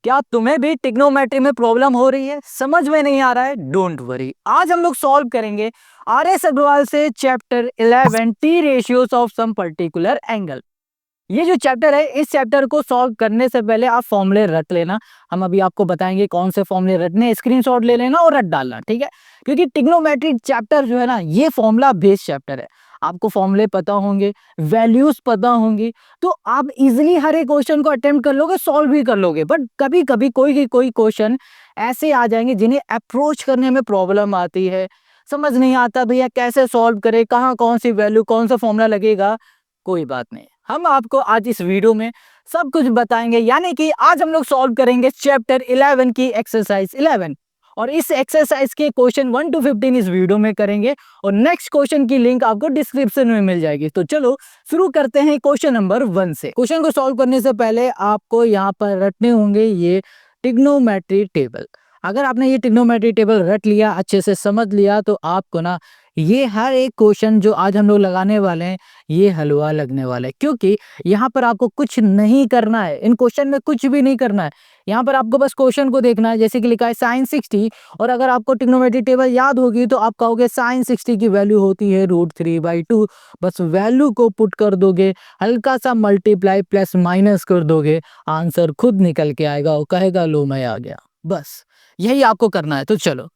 क्या तुम्हें भी ट्रिग्नोमेट्री में प्रॉब्लम हो रही है, समझ में नहीं आ रहा है? डोंट वरी, आज हम लोग सॉल्व करेंगे आर एस अग्रवाल से chapter 11 T ratios of some particular angle. ये जो चैप्टर है, इस चैप्टर को सॉल्व करने से पहले आप फॉर्मूले रट लेना। हम अभी आपको बताएंगे कौन से फॉर्मूले रटने, स्क्रीनशॉट ले लेना और रट डालना, ठीक है? क्योंकि ट्रिग्नोमेट्री चैप्टर जो है ना, ये फॉर्मूला बेस्ड चैप्टर है। आपको फॉर्मूले पता होंगे, वैल्यूज पता होंगी, तो आप इजीली हर एक क्वेश्चन को अटेम्प्ट कर लोगे, सॉल्व भी कर लोगे। बट कभी कभी कोई क्वेश्चन ऐसे आ जाएंगे जिन्हें अप्रोच करने में प्रॉब्लम आती है, समझ नहीं आता भैया कैसे सॉल्व करें, कहाँ कौन सी वैल्यू, कौन सा फॉर्मूला लगेगा। कोई बात नहीं, हम आपको आज इस वीडियो में सब कुछ बताएंगे। यानी कि आज हम लोग सॉल्व करेंगे चैप्टर 11 की एक्सरसाइज 11, और इस एक्सरसाइज के क्वेश्चन 1 to 15 इस वीडियो में करेंगे, और नेक्स्ट क्वेश्चन की लिंक आपको डिस्क्रिप्शन में मिल जाएगी। तो चलो शुरू करते हैं क्वेश्चन नंबर 1 से। क्वेश्चन को सॉल्व करने से पहले आपको यहाँ पर रटने होंगे ये ट्रिग्नोमेट्री टेबल। अगर आपने ये ट्रिग्नोमेट्री टेबल रट लिया, अच्छे से समझ लिया, तो आपको ना ये हर एक क्वेश्चन जो आज हम लोग लगाने वाले हैं ये हलवा लगने वाला है। क्योंकि यहाँ पर आपको कुछ नहीं करना है, इन क्वेश्चन में कुछ भी नहीं करना है। यहाँ पर आपको बस क्वेश्चन को देखना है, जैसे कि लिखा है साइन 60, और अगर आपको ट्रिग्नोमेट्री टेबल याद होगी तो आप कहोगे साइन 60 की वैल्यू होती है √3/2। बस वैल्यू को पुट कर दोगे, हल्का सा मल्टीप्लाई प्लस माइनस कर दोगे, आंसर खुद निकल के आएगा और कहेगा लो मैं आ गया। बस यही आपको करना है। तो चलो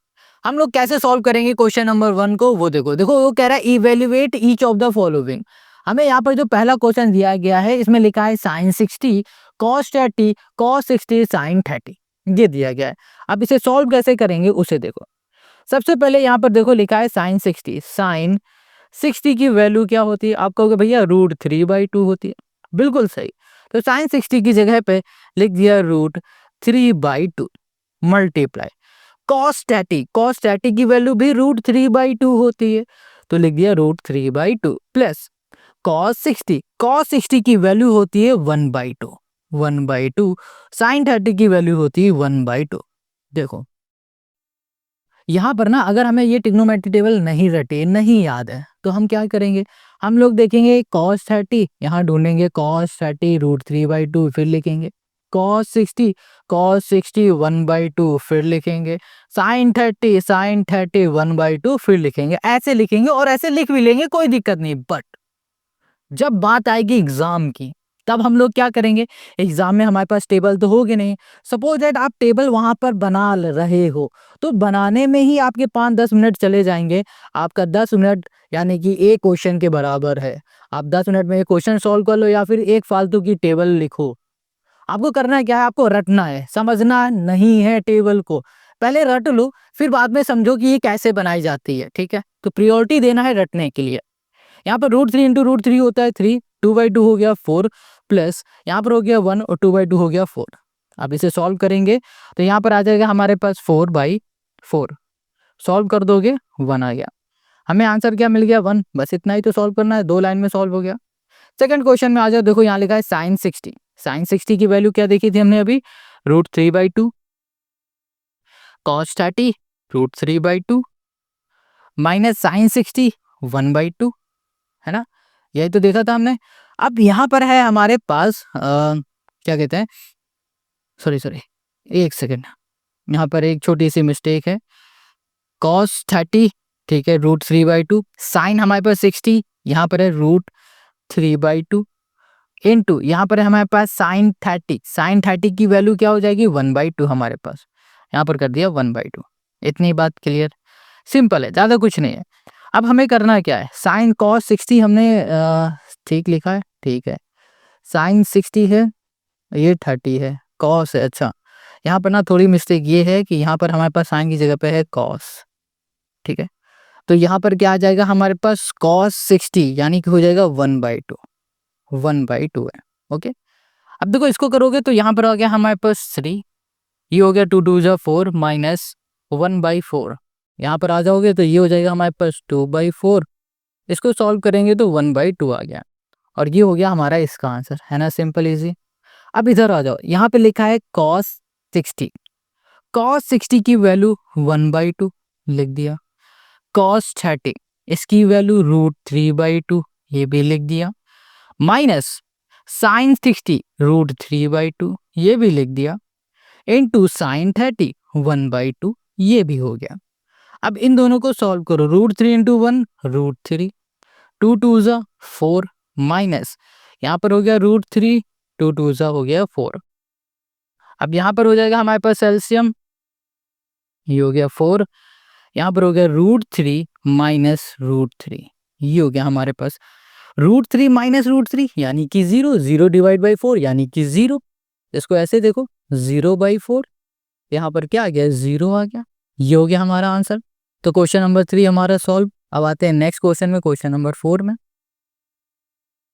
हम लोग कैसे सॉल्व करेंगे क्वेश्चन नंबर 1 को, वो देखो। वो कह रहा है evaluate each of the following. हमें यहाँ पर जो पहला क्वेश्चन दिया गया है, इसमें लिखा है साइन 60 कॉस 30 कॉस 60 साइन 30, ये दिया गया है। अब इसे सॉल्व कैसे करेंगे उसे देखो। सबसे पहले यहाँ पर देखो लिखा है साइन 60। साइन 60 की वैल्यू क्या होती है? आप कहोगे भैया √3/2 होती है। बिल्कुल सही। तो साइन 60 की जगह पे लिख दिया √3/2 मल्टीप्लाई कॉस 30 की वैल्यू भी √3/2 होती है, तो लिख दिया √3/2 प्लस कॉस 60 की वैल्यू होती है 1/2 साइन 30 की वैल्यू होती है 1/2। देखो यहाँ पर ना, अगर हमें ये ट्रिग्नोमेट्री टेबल नहीं रटे, नहीं याद है, तो हम क्या करेंगे? हम लोग देखेंगे कॉस 30, यहाँ ढूंढेंगे कॉस 30 √3/2, फिर लिखेंगे कॉस 60 1/2, फिर लिखेंगे साइन 30 1/2, फिर लिखेंगे। ऐसे लिखेंगे और ऐसे लिख भी लेंगे, कोई दिक्कत नहीं। बट जब बात आएगी एग्जाम की, तब हम लोग क्या करेंगे? एग्जाम में हमारे पास टेबल तो होगी नहीं। सपोज दैट आप टेबल वहां पर बना रहे हो, तो बनाने में ही आपके 5-10 मिनट चले जाएंगे। आपका 10 मिनट यानी कि एक क्वेश्चन के बराबर है। आप 10 मिनट में एक क्वेश्चन सॉल्व कर लो या फिर एक फालतू की टेबल लिखो। आपको करना क्या है? आपको रटना है, समझना नहीं है टेबल को। पहले रट लो, फिर बाद में समझो कि ये कैसे बनाई जाती है, ठीक है? तो प्रियोरिटी देना है रटने के लिए। यहाँ पर √3 इंटू √3 होता है 3, 2/2 हो गया 4, प्लस यहाँ पर हो गया 1 और 2/2 हो गया 4। अब इसे सॉल्व करेंगे तो यहाँ पर आ जाएगा हमारे पास 4/4। सॉल्व कर दोगे 1 आ गया। हमें आंसर क्या मिल गया? 1। बस इतना ही तो सॉल्व करना है, 2 लाइन में सॉल्व हो गया। सेकंड क्वेश्चन में आ जाओ। देखो यहाँ लिखा है साइन 60। साइन 60 की वैल्यू क्या देखी थी हमने अभी? √3/2 कॉस 30 √3/2 माइनस साइन 60 1/2, है ना? यही तो देखा था हमने। अब यहाँ पर है हमारे पास क्या कहते हैं, सॉरी एक सेकेंड, यहाँ पर एक छोटी सी मिस्टेक है। कॉस 30, ठीक है, √3/2, साइन हमारे पास 60, यहाँ पर है √3/2 इनटू यहाँ पर है हमारे पास साइन 30। साइन 30 की वैल्यू क्या हो जाएगी? 1/2 हमारे पास। यहाँ पर कर दिया 1/2। इतनी बात क्लियर, सिंपल है, ज़्यादा कुछ नहीं है। अब हमें करना क्या है? साइन कॉस 60 हमने ठीक लिखा है, ठीक है। साइन 60 है, ये 30 है, कॉस है। अच्छा, यहाँ पर ना थोड़ी मिस्टेक ये है कि यहाँ पर हमारे पास साइन की जगह पे है कॉस, ठीक है? तो यहाँ पर क्या आ जाएगा हमारे पास? कॉस 60 यानी कि हो जाएगा 1/2। 1/2 है, ओके। अब देखो इसको करोगे तो यहाँ पर आ गया हमारे पास 3, ये हो गया 2 2 जा 4 माइनस 1/4। यहाँ पर आ जाओगे तो ये हो जाएगा हमारे पास 2/4। इसको सॉल्व करेंगे तो 1/2 आ गया, और ये हो गया हमारा इसका आंसर, है ना? Simple easy. अब इधर आ जाओ, यहाँ पे लिखा है कॉस 60। कॉस 60 की वैल्यू 1/2 लिख दिया। कॉस 30, इसकी वैल्यू √3/2, ये भी लिख दिया। माइनस साइन 60 √3/2, ये भी लिख दिया। इंटू साइन 30 1/2, ये भी हो गया। अब इन दोनों को सॉल्व करो, √3 इंटू 1 √3, 2 2 ज़ा 4 माइनस यहाँ पर हो गया √3, 2 2 ज़ा हो गया 4। अब यहाँ पर हो जाएगा हमारे पास एलसीएम, ये हो गया 4, यहाँ पर हो गया √3 माइनस √3, ये हो गया हमारे पास √3 माइनस √3 यानी कि 0, 0 डिवाइड बाई 4 यानी कि 0। इसको ऐसे देखो 0/4, यहाँ पर क्या आ गया 0 आ गया, ये हो गया हमारा आंसर। तो क्वेश्चन नंबर 3 हमारा सॉल्व। अब आते हैं नेक्स्ट क्वेश्चन में, क्वेश्चन नंबर 4 में।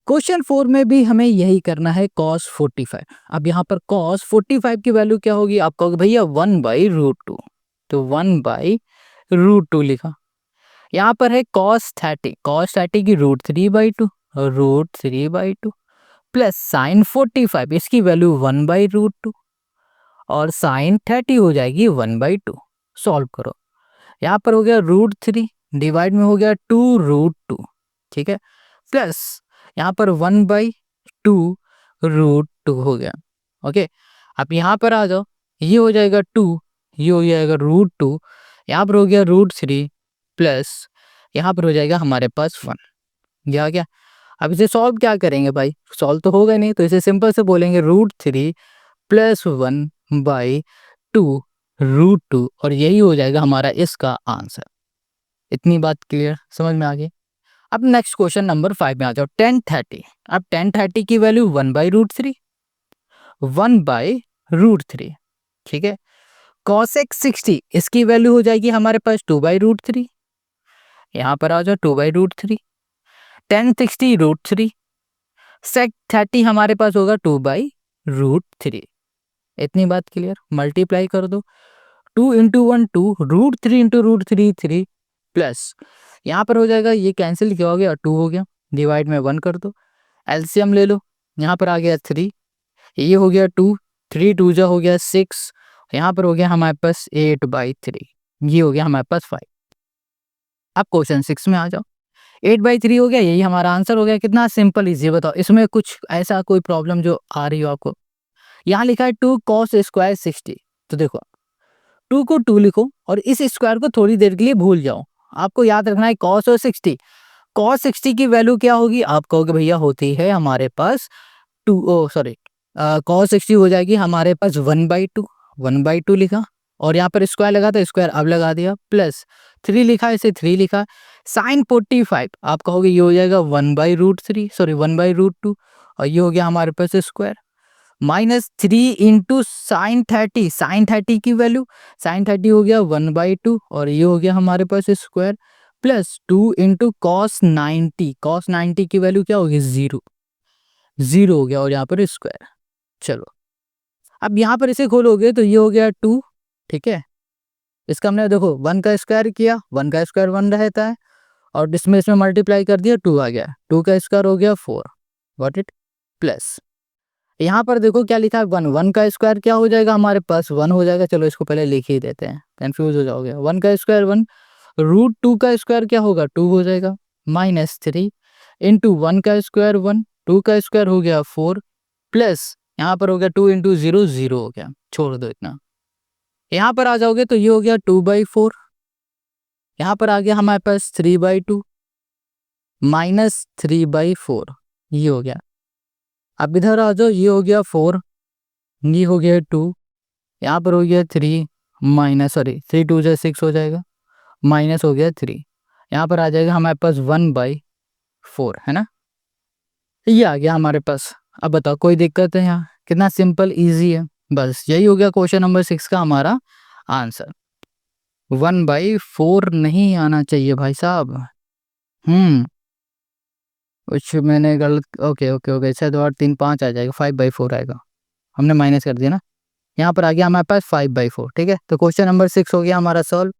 क्वेश्चन 4 में भी हमें यही करना है cos 45। अब यहाँ पर cos 45 की वैल्यू क्या होगी, आप कहोगे भैया 1/√2, तो 1/√2 लिखा। यहाँ पर है cos 30 की √3/2, √3/2 प्लस साइन 45 इसकी वैल्यू 1/√2 और साइन 30 हो जाएगी 1/2। सॉल्व करो, यहाँ पर हो गया √3 डिवाइड में हो गया 2√2, ठीक है, प्लस यहाँ पर 1/2 √2 हो गया। ओके, अब यहाँ पर आ जाओ, ये हो जाएगा 2, ये हो जाएगा √2, यहाँ पर हो गया √3 प्लस यहाँ पर हो जाएगा हमारे पास 1, ये आ गया। अब इसे सॉल्व क्या करेंगे भाई, सॉल्व तो होगा नहीं, तो इसे सिंपल से बोलेंगे √3 प्लस 1/2 √2 और यही हो जाएगा हमारा इसका आंसर। इतनी बात क्लियर, समझ में आ गई। अब नेक्स्ट क्वेश्चन नंबर 5 में आ जाओ, tan 30। अब tan 30 की वैल्यू 1/√3, 1/√3, ठीक है। cosec 60 इसकी वैल्यू हो जाएगी हमारे पास 2/√3, यहाँ पर आ जाओ 2/√3, tan 60 √3, sec 30 हमारे पास होगा 2/√3। इतनी बात क्लियर, मल्टीप्लाई कर दो, 2 इंटू 1 2, √3 इंटू √3 3 प्लस यहाँ पर हो जाएगा, ये कैंसिल क्या हो गया 2 हो गया, डिवाइड में 1 कर दो, एलसीएम ले लो, यहाँ पर आ गया 3, ये हो गया 2, 3 2 जा हो गया 6, यहाँ पर हो गया हमारे पास 8/3, ये हो गया हमारे पास 5। अब क्वेश्चन 6 में आ जाओ, 8/3 हो गया, यही हमारा आंसर हो गया। कितना सिंपल इजी, बताओ इसमें कुछ ऐसा कोई प्रॉब्लम जो आ रही हो आपको। यहाँ लिखा है 2 cos स्क्वायर 60, तो देखो 2 को 2 लिखो और इस स्क्वायर को थोड़ी देर के लिए भूल जाओ। आपको याद रखना है cos और 60, cos 60 की वैल्यू क्या होगी, आप कहोगे भैया होती है हमारे पास 2, सॉरी cos 60 हो जाएगी हमारे पास 1/2, 1/2 लिखा और यहाँ पर स्क्वायर लगा तो स्क्वायर अब लगा दिया, प्लस 3 लिखा, इसे 3 लिखा, साइन 45 आप कहोगे ये हो जाएगा 1/√3, सॉरी 1/√2 और ये हो गया हमारे पास square, minus 3 into sine 30, sine 30 की वैल्यू, साइन 30 हो गया 1/2 और ये हो गया हमारे पास square, plus 2 into cos 90, cos 90 की वैल्यू क्या होगी 0, 0 हो गया और यहाँ पर स्क्वायर। चलो अब यहाँ पर इसे खोलोगे तो ये हो गया 2, ठीक है, इसका हमने देखो 1 का स्क्वायर किया, 1 का स्क्वायर 1 रहता है और इसमें मल्टीप्लाई कर दिया 2 आ गया, 2 का स्क्वायर हो गया 4, गॉट इट, प्लस यहाँ पर देखो क्या लिखा है 1, 1 का स्क्वायर क्या हो जाएगा हमारे पास 1 हो जाएगा, चलो इसको पहले लिख ही देते हैं, कंफ्यूज हो जाओगे, 1 का स्क्वायर 1, √2 का स्क्वायर क्या होगा 2 हो जाएगा, माइनस 3 इंटू 1 का स्क्वायर 1, 2 का स्क्वायर हो गया 4, प्लस यहाँ पर हो गया 2 इंटू 0 0 हो गया, छोड़ दो इतना। यहाँ पर आ जाओगे तो ये हो गया 2/4, यहाँ पर आ गया हमारे पास 3/2 माइनस 3/4, ये हो गया। अब इधर आ जाओ, ये हो गया 4, ये हो गया 2, यहाँ पर हो गया 3 माइनस, सॉरी 3 2 जा 6 हो जाएगा, माइनस हो गया 3, यहाँ पर आ जाएगा हमारे पास 1/4, है ना, ये आ गया हमारे पास। अब बताओ कोई दिक्कत है यहाँ, कितना सिंपल इजी है, बस यही हो गया क्वेश्चन नंबर 6 का हमारा आंसर। 1/4 नहीं आना चाहिए भाई साहब, कुछ मैंने गलत, ओके ओके ओके, शायद और 3 5 आ जाएगा, 5/4 आएगा, हमने माइनस कर दिया ना, यहाँ पर आ गया हमारे पास 5/4, ठीक है। तो क्वेश्चन नंबर 6 हो गया हमारा सॉल्व।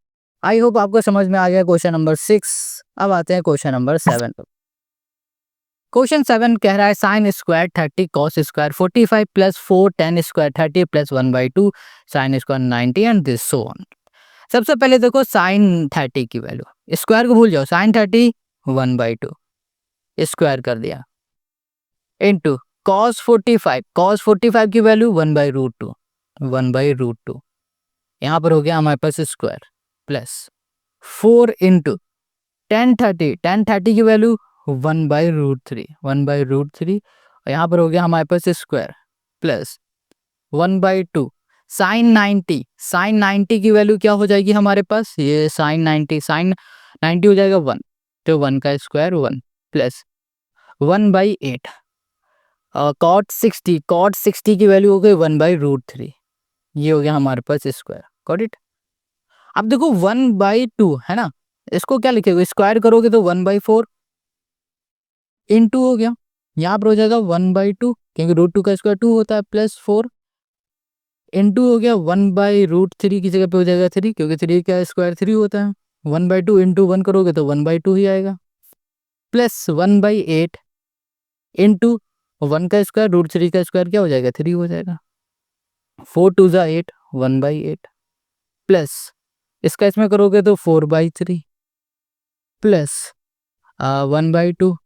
आई होप आपको समझ में आ गया क्वेश्चन नंबर 6। अब आते हैं क्वेश्चन नंबर 7 पर। क्वेश्चन 7 कह रहा है sine square 30 cos square 45 plus 4 tan square 30 plus 1/2 sine square 90 and this so on. सबसे पहले देखो साइन 30 की वैल्यू, स्क्वायर को भूल जाओ, साइन 30 1/2 स्क्वायर कर दिया, इंटू cos 45, cos 45 की वैल्यू 1/√2, 1/√2, यहाँ पर हो गया हमारे पास स्क्वायर, प्लस 4 इंटू 1030 की वैल्यू 1/√3 और यहाँ पर हो गया हमारे पास स्क्वायर, प्लस 1/2 साइन 90 की वैल्यू क्या हो जाएगी हमारे पास, ये साइन 90 हो जाएगा 1, तो 1 का स्क्वायर 1, प्लस 1/8 कॉट 60 की वैल्यू हो गई 1/√3, ये हो गया हमारे पास स्क्वायर, गॉट इट। अब देखो 1/2 है ना, इसको क्या लिखेगा, स्क्वायर करोगे तो 1/4 इंटू हो गया, यहाँ पर हो जाएगा 1/2 क्योंकि √2 का स्क्वायर 2 होता है, प्लस 4 इंटू हो गया 1/√3 की जगह पे हो जाएगा 3 क्योंकि 3 का स्क्वायर 3 होता है, 1/2 इंटू 1 करोगे तो 1/2 ही आएगा, प्लस 1/8 इंटू 1 का स्क्वायर √3 का स्क्वायर क्या हो जाएगा 3 हो जाएगा, 4 2 ज़ा 8 1/8 प्लस इसका इसमें करोगे तो 4/3 प्लस 1/2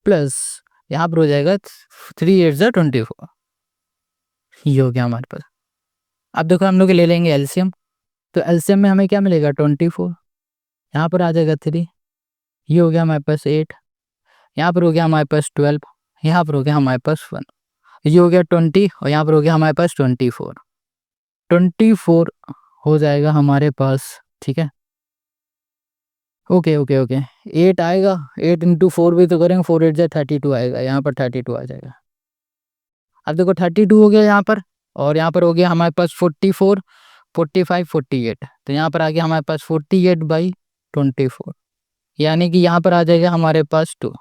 प्लस यहाँ पर हो जाएगा 3 8 ज़ा 24, ये हो गया हमारे पास। अब देखो हम लोग ले लेंगे एलसीएम, तो एलसीएम में हमें क्या मिलेगा 24, यहाँ पर आ जाएगा 3, ये हो गया हमारे पास 8, यहाँ पर हो गया हमारे पास 12, यहाँ पर हो गया हमारे पास 1, ये हो गया 20 और यहाँ पर हो गया हमारे पास 24 हो जाएगा हमारे पास, ठीक है। ओके ओके ओके 8 आएगा, 8 इंटू 4 भी तो करेंगे, 4 8 ज़ा 32 आएगा, यहाँ पर 32 आ जाएगा। अब देखो 32 हो गया यहाँ पर, और यहाँ पर हो गया हमारे पास 44 45 48, तो यहाँ पर आ गया हमारे पास 48/24, यानी कि यहाँ पर आ जाएगा हमारे पास 2,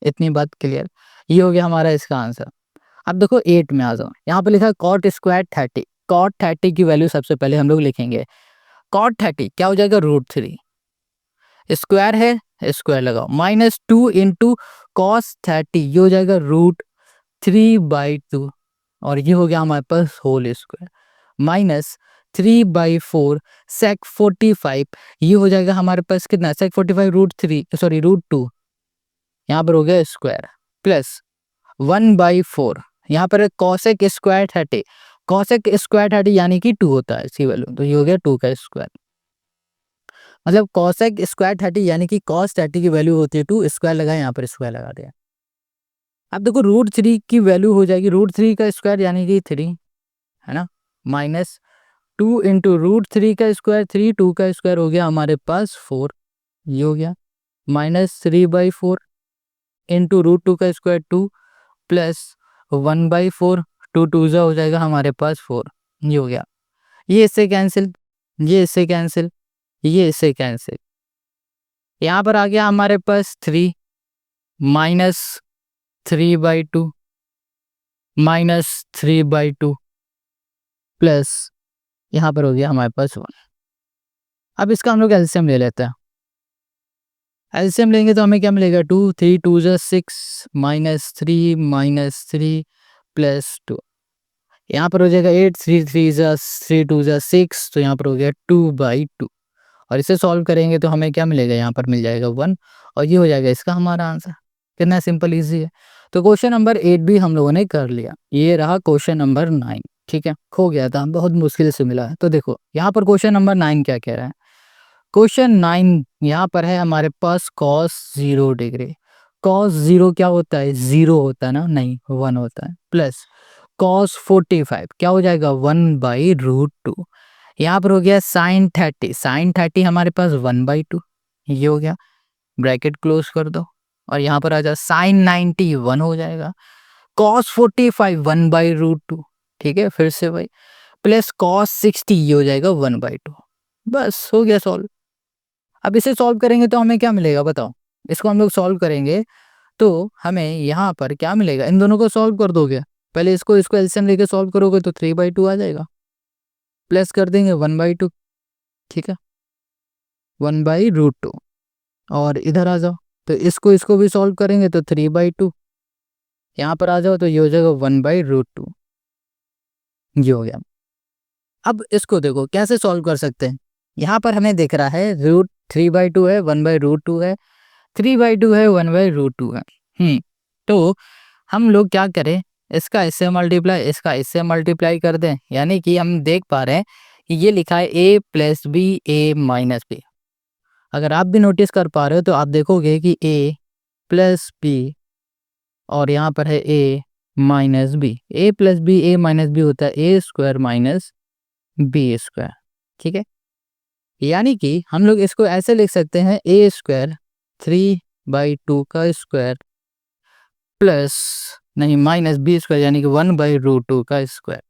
इतनी बात क्लियर, ये हो गया हमारा इसका आंसर। अब देखो 8 में आ जाओ, यहाँ पर लिखा है कॉट स्क्वायर 30, कॉट 30 की वैल्यू सबसे पहले हम लोग लिखेंगे, कॉट 30 क्या हो जाएगा √3, स्क्वायर है स्क्वायर लगाओ, -2 इंटू कॉस 30 ये हो जाएगा √3/2 और ये हो गया हमारे पास होल स्क्वायर, -3/4 सेक 45 ये हो जाएगा हमारे पास कितना, सेक 45 √2 यहाँ पर हो गया स्क्वायर, प्लस 1/4 यहाँ पर कॉसेक स्क्वायर 30, कॉसेक स्क्वायर 30 यानी कि 2 होता है इसकी वैल्यू, तो ये हो गया 2 का स्क्वायर, मतलब कॉसेक स्क्वायर 30 यानी कि कॉस 30 की वैल्यू होती है 2, स्क्वायर लगाए यहाँ पर स्क्वायर लगा दिया। अब देखो √3 की वैल्यू हो जाएगी √3 का स्क्वायर यानी कि 3 है ना, -2 इंटू √3 का स्क्वायर 3, 2 का स्क्वायर हो गया हमारे पास 4, ये हो गया -3/4 इंटू √2 का स्क्वायर 2 प्लस 1/4 2 2 ज़ा हो जाएगा हमारे पास 4, ये हो गया, ये इससे कैंसिल, ये इससे कैंसिल, ये इससे कैंसिल, यहाँ पर आ गया हमारे पास 3 -3/2 -3/2 प्लस यहाँ पर हो गया हमारे पास 1। अब इसका हम लोग एलसीएम ले लेते हैं, एलसीएम लेंगे तो हमें क्या मिलेगा 2 3 2 ज़ा 6 -3 प्लस 2, यहाँ पर हो जाएगा 8 3 3 ज़ा 3 2 ज़ा 6, तो यहाँ पर हो गया 2/2 और इसे सॉल्व करेंगे तो हमें क्या मिलेगा, यहाँ पर मिल जाएगा 1 और ये हो जाएगा इसका हमारा आंसर, कितना सिंपल इजी है। तो क्वेश्चन नंबर 8 भी हम लोगों ने कर लिया, ये रहा क्वेश्चन नंबर 9, ठीक है, खो गया था, बहुत मुश्किल से मिला है। तो देखो यहाँ पर क्वेश्चन नंबर 9 क्या कह रहा है, क्वेश्चन 9 यहाँ पर है हमारे पास cos 0 डिग्री, cos 0 क्या होता है, 0 होता है ना, नहीं 1 होता है, प्लस cos 45 क्या हो जाएगा 1/√2, यहाँ पर हो गया साइन 30 हमारे पास 1/2, ये हो गया, ब्रैकेट क्लोज कर दो और यहाँ पर आ जाए साइन 90 1 हो जाएगा, cos 45 1/√2, ठीक है, फिर से भाई प्लस cos 60 ये हो जाएगा 1/2, बस हो गया सॉल्व। अब इसे सॉल्व करेंगे तो हमें क्या मिलेगा बताओ, इसको हम लोग सॉल्व करेंगे तो हमें यहाँ पर क्या मिलेगा, इन दोनों को सॉल्व कर दोगे, पहले इसको एलसीएम लेके सॉल्व करोगे तो 3/2 आ जाएगा, प्लस कर देंगे 1/2, ठीक है 1/√2 और इधर आ जाओ तो इसको भी सॉल्व करेंगे तो 3/2, यहाँ पर आ जाओ तो ये हो जाएगा 1/√2, ये हो गया। अब इसको देखो कैसे सॉल्व कर सकते हैं, यहाँ पर हमें दिख रहा है √3/2 है 1/√2 है 3/2 है 1/√2 है, तो हम लोग क्या करें, इसका इससे मल्टीप्लाई, इसका इससे मल्टीप्लाई कर दें, यानी कि हम देख पा रहे हैं कि ये लिखा है a plus B A minus B. अगर आप भी नोटिस कर पा रहे हो तो आप देखोगे कि a प्लस बी और यहाँ पर है a minus B. a plus B A minus B होता है A square minus B square. ठीक है, यानी कि हम लोग इसको ऐसे लिख सकते हैं ए स्क्वायर 3/2 का स्क्वायर प्लस नहीं माइनस बी स्क्वायर, यानी कि 1/√2 का स्क्वायर।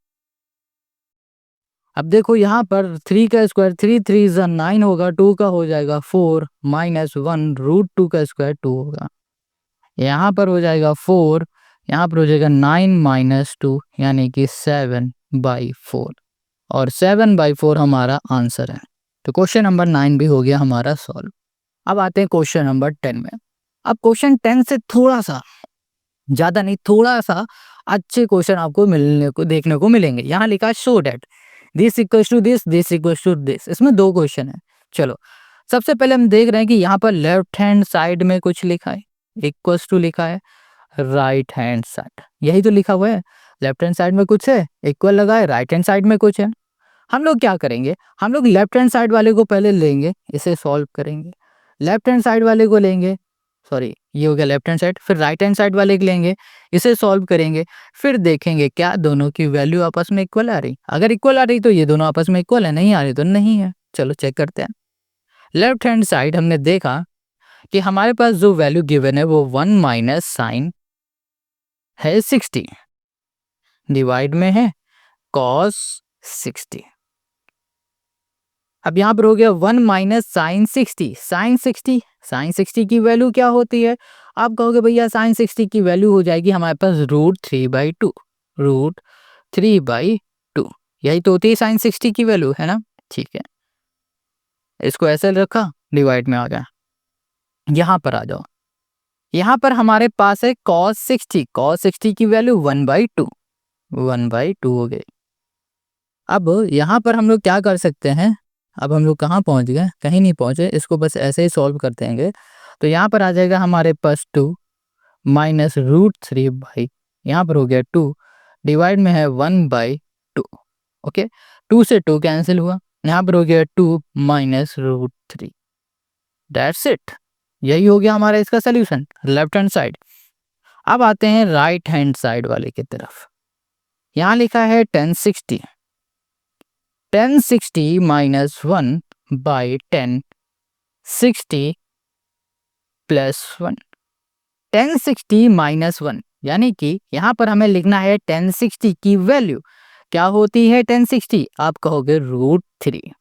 अब देखो यहाँ पर 3 का स्क्वायर 3 3 ज़ा 9 होगा, 2 का हो जाएगा 4 माइनस 1√2 का स्क्वायर 2 होगा। यहाँ पर हो जाएगा 4, यहाँ पर हो जाएगा 9 माइनस 2 यानी कि 7/4 और 7/4 हमारा आंसर है। तो क्वेश्चन नंबर 9 भी हो गया हमारा सॉल्व। अब आते हैं क्वेश्चन नंबर 10 में। अब क्वेश्चन 10 से थोड़ा सा, ज़्यादा नहीं, थोड़ा सा अच्छे क्वेश्चन आपको मिलने को देखने को मिलेंगे। यहाँ लिखा है show that this equals to this, this equals to this. इसमें 2 क्वेश्चन है। चलो सबसे पहले हम देख रहे हैं कि यहाँ पर लेफ्ट हैंड साइड में कुछ लिखा है, इक्वल्स टू लिखा है राइट हैंड साइड, यही तो लिखा हुआ है। लेफ्ट हैंड साइड में कुछ है, इक्वल लगा है, राइट हैंड साइड में कुछ है। हम लोग क्या करेंगे, हम लोग लेफ्ट हैंड साइड वाले को पहले लेंगे, इसे सॉल्व करेंगे। लेफ्ट हैंड साइड वाले को लेंगे, सॉरी ये हो गया लेफ्ट हैंड साइड, फिर राइट हैंड साइड वाले को लेंगे, इसे सॉल्व करेंगे, फिर देखेंगे क्या दोनों की वैल्यू आपस में इक्वल आ रही। अगर इक्वल आ रही तो ये दोनों आपस में इक्वल है, नहीं आ रही तो नहीं है। चलो चेक करते हैं। लेफ्ट हैंड साइड हमने देखा कि हमारे पास जो वैल्यू गिवन है वो 1 माइनस साइन है 60, डिवाइड में है कॉस 60। अब यहाँ पर हो गया 1 माइनस साइन 60, साइन 60 की वैल्यू क्या होती है। आप कहोगे भैया साइन 60 की वैल्यू हो जाएगी हमारे पास √3/2, √3/2 यही तो होती है साइन 60 की वैल्यू, है ना। ठीक है, इसको ऐसे रखा, डिवाइड में आ गया। यहाँ पर आ जाओ, यहाँ पर हमारे पास है cos 60, cos 60 की वैल्यू 1/2 हो गई। अब यहाँ पर हम लोग क्या कर सकते हैं, अब हम लोग कहाँ पहुँच गए, कहीं नहीं पहुँचे, इसको बस ऐसे ही सॉल्व कर देंगे। तो यहाँ पर आ जाएगा हमारे पास 2 माइनस √3 यहाँ पर हो गया 2, डिवाइड में है 1/2। ओके, 2 से 2 कैंसिल हुआ, यहाँ पर हो गया 2 माइनस √3। दैट्स इट, यही हो गया हमारा इसका सोल्यूशन लेफ्ट हैंड साइड। अब आते हैं राइट हैंड साइड वाले की तरफ। यहाँ लिखा है 1060, 1060 माइनस 1/1060 प्लस 1, 1060 माइनस 1 यानी कि यहाँ पर हमें लिखना है 1060 की वैल्यू क्या होती है। 1060 आप कहोगे √3,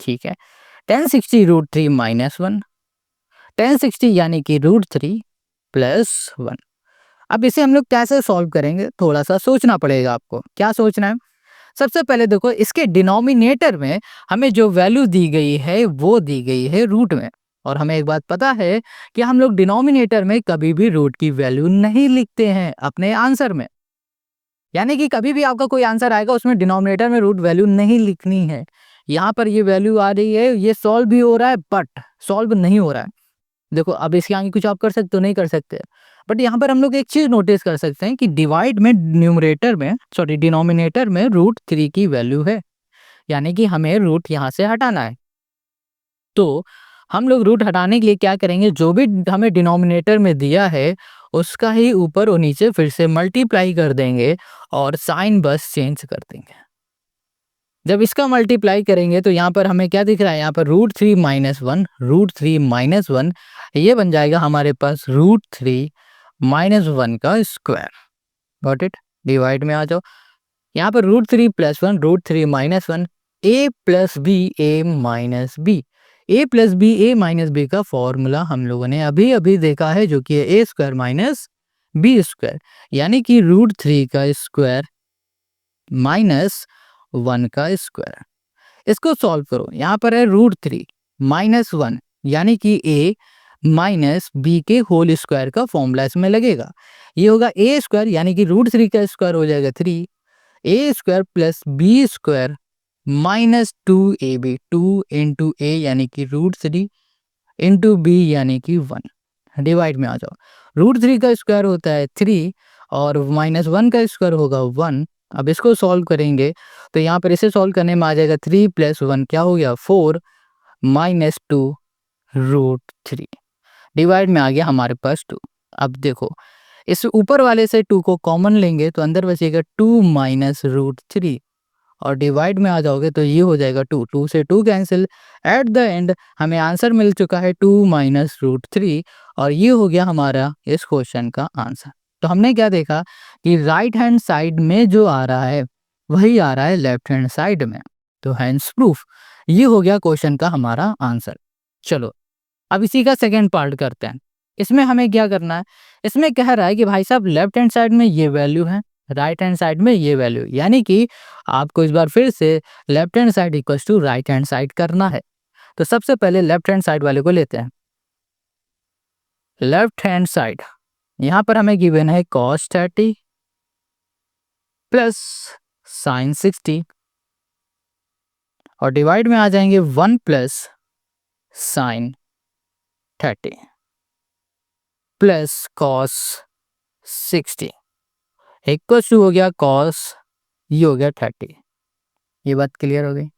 ठीक है, 1060 √3 माइनस 1, 1060 यानी कि √3 प्लस 1। अब इसे हम लोग कैसे सॉल्व करेंगे, थोड़ा सा सोचना पड़ेगा आपको। क्या सोचना है, सबसे पहले देखो इसके डिनोमिनेटर में हमें जो वैल्यू दी गई है वो दी गई है रूट में, और हमें एक बात पता है कि हम लोग डिनोमिनेटर में कभी भी रूट की वैल्यू नहीं लिखते हैं अपने आंसर में। यानी कि कभी भी आपका कोई आंसर आएगा उसमें डिनोमिनेटर में रूट वैल्यू नहीं लिखनी है। यहाँ पर ये वैल्यू आ रही है, ये सॉल्व भी हो रहा है बट सॉल्व नहीं हो रहा है। देखो अब इसके आगे कुछ आप कर सकते हो, नहीं कर सकते, बट यहाँ पर हम लोग एक चीज नोटिस कर सकते हैं कि डिवाइड में न्यूमरेटर में सॉरी डिनोमिनेटर में √3 की वैल्यू है, यानी कि हमें रूट यहाँ से हटाना है। तो हम लोग रूट हटाने के लिए क्या करेंगे, जो भी हमें डिनोमिनेटर में दिया है उसका ही ऊपर और नीचे फिर से मल्टीप्लाई कर देंगे और साइन बस चेंज कर देंगे। जब इसका मल्टीप्लाई करेंगे तो यहाँ पर हमें क्या दिख रहा है, यहाँ पर √3 माइनस 1, √3 माइनस 1 ये बन जाएगा हमारे पास √3 माइनस 1 का स्क्वायर। गॉट इट, डिवाइड में आ जाओ, यहाँ पर √3 plus 1, √3 minus 1, a plus B A minus B. A plus B A minus B का फॉर्मूला हम लोगों ने अभी अभी देखा है, जो कि है A square minus B square, यानी कि √3 का स्क्वायर माइनस 1 का स्क्वायर। इसको सॉल्व करो, यहाँ पर है √3 माइनस 1 यानी कि a माइनस बी के होल स्क्वायर का फॉर्मूला इसमें लगेगा। ये होगा a स्क्वायर यानी कि √3 का स्क्वायर हो जाएगा 3, a square plus B square minus 2ab, 2 into A यानी कि √3 इंटू बी यानी कि 1। डिवाइड में आ जाओ, √3 का स्क्वायर होता है 3 और -1 का स्क्वायर होगा 1। अब इसको सॉल्व करेंगे तो यहाँ पर इसे सॉल्व करने में आ जाएगा 3 + 1 क्या हो गया 4 -2√3। डिवाइड में आ गया हमारे पास 2। अब देखो इस ऊपर वाले से 2 को कॉमन लेंगे तो अंदर बचेगा 2 -√3 और डिवाइड में आ जाओगे तो ये हो जाएगा 2। 2 से 2 कैंसिल। एट द एंड हमें आंसर मिल चुका है 2 -√3 और ये हो गया हमारा इस क्वेश्चन का आंसर। तो हमने क्या देखा कि राइट हैंड साइड में जो आ रहा है वही आ रहा है लेफ्ट हैंड साइड में। तो हैंस प्रूफ ये हो गया क्वेश्चन का हमारा आंसर। चलो अब इसी का सेकेंड पार्ट करते हैं। इसमें हमें क्या करना है, इसमें कह रहा है कि भाई साहब लेफ्ट हैंड साइड में ये वैल्यू है, राइट हैंड साइड में ये वैल्यू, यानी कि आपको इस बार फिर से left hand side equals to right hand side करना है। तो सबसे पहले लेफ्ट हैंड साइड वाले को लेते हैं। लेफ्ट हैंड साइड यहाँ पर हमें गिवन है cos 30 प्लस sin 60 और डिवाइड में आ जाएंगे 1 plus sin 30 plus cos 60 equals to हो गया cos, ये हो गया 30। ये बात क्लियर हो गई।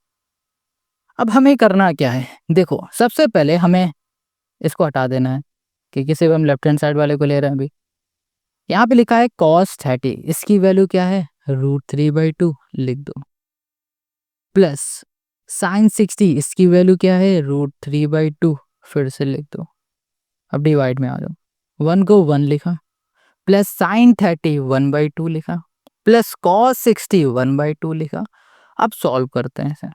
अब हमें करना क्या है, देखो सबसे पहले हमें इसको हटा देना है क्योंकि सिर्फ हम लेफ्ट हैंड साइड वाले को ले रहे हैं। अभी यहाँ पे लिखा है cos 30, इसकी वैल्यू क्या है √3/2 लिख दो, प्लस sin 60 इसकी वैल्यू क्या है √3/2 फिर से लिख दो। अब डिवाइड में आ जाओ, 1 को 1 लिखा, प्लस sin 30 1/2 लिखा, प्लस cos 60 1/2 लिखा। अब सॉल्व करते हैं इसे,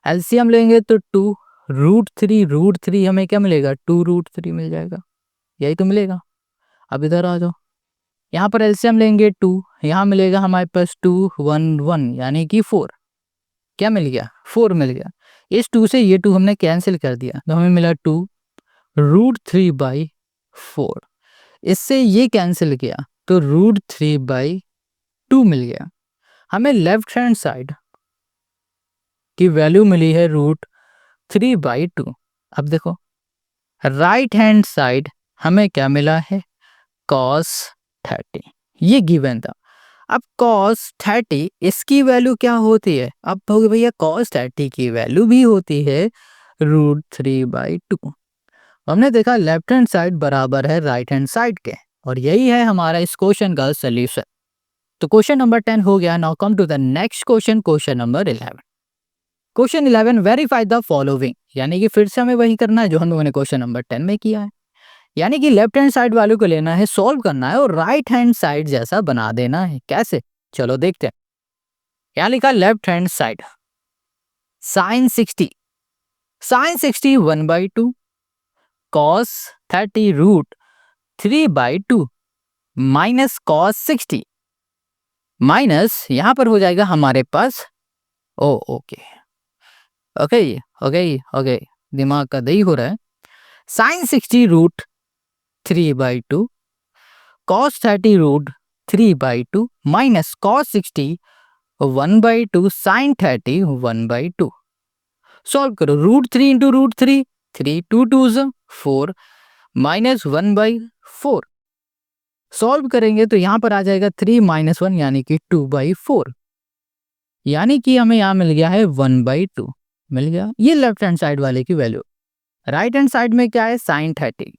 एलसीएम लेंगे तो 2 √3 हमें क्या मिलेगा 2√3 मिल जाएगा, यही तो मिलेगा। अब इधर आ जाओ, यहाँ पर एलसीएम लेंगे 2, यहाँ मिलेगा हमारे पास 2 1 1 यानी कि 4, क्या मिल गया 4 मिल गया। इस 2 से ये 2 हमने कैंसिल कर दिया तो हमें मिला 2 √3/4। इससे ये कैंसिल किया तो √3/2 मिल गया। हमें लेफ्ट हैंड साइड की वैल्यू मिली है √3/2। अब देखो राइट हैंड साइड हमें क्या मिला है cos 30, ये गिवन था। अब cos 30 इसकी वैल्यू क्या होती है, अब कहोगे भैया cos 30 की वैल्यू भी होती है √3/2। हमने देखा लेफ्ट हैंड साइड बराबर है राइट हैंड साइड के और यही है हमारा इस क्वेश्चन का सोल्यूशन। तो क्वेश्चन नंबर 10 हो गया। Now come to the next question, question number 11। Question 11 verify the following, यानी कि फिर से हमें वही करना है जो हम लोगों ने क्वेश्चन नंबर 10 में किया है, यानी कि लेफ्ट हैंड साइड वाले को लेना है, सॉल्व करना है और राइट हैंड साइड जैसा बना देना है। कैसे, चलो देखते हैं। यहाँ लिखा left hand side sin 60 1/2 cos 30 √3/2 minus cos 60 minus यहाँ पर हो जाएगा हमारे पास ओके ओके ओके ओके दिमाग का दही हो रहा है। sin 60 √3/2 cos 30 √3/2 minus cos 60 1/2 sin 30 1/2। Solve करो, √3 इंटू √3 3 2 2 4 माइनस 1/4। सॉल्व करेंगे तो यहाँ पर आ जाएगा 3 - 1 यानी कि 2/4, यानी कि हमें यहाँ मिल गया है 1/2 मिल गया। ये लेफ्ट हैंड साइड वाले की वैल्यू। राइट हैंड साइड में क्या है sin 30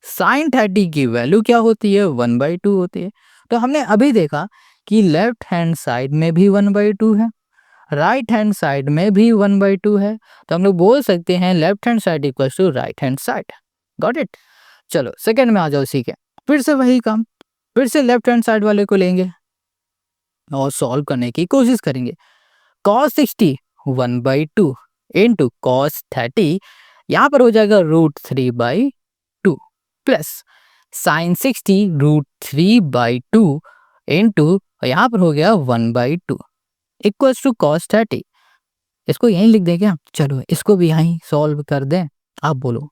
sin 30 की वैल्यू क्या होती है 1/2 होती है। तो हमने अभी देखा कि लेफ्ट हैंड साइड में भी 1/2 है, राइट हैंड साइड में भी 1/2 है, तो हम लोग बोल सकते हैं left hand side equals to right hand side. Got it. चलो सेकंड में आ जाओ, सीखे फिर से वही काम, फिर से लेफ्ट हैंड साइड वाले को लेंगे और सॉल्व करने की कोशिश करेंगे। cos 60 1/2 इंटू cos 30, यहाँ पर हो जाएगा √3/2 प्लस sin 60 √3/2 इंटू यहाँ पर हो गया 1/2 इक्वल्स टू cos 30। इसको यहीं लिख दें क्या, चलो इसको भी यहीं सॉल्व कर दें। आप बोलो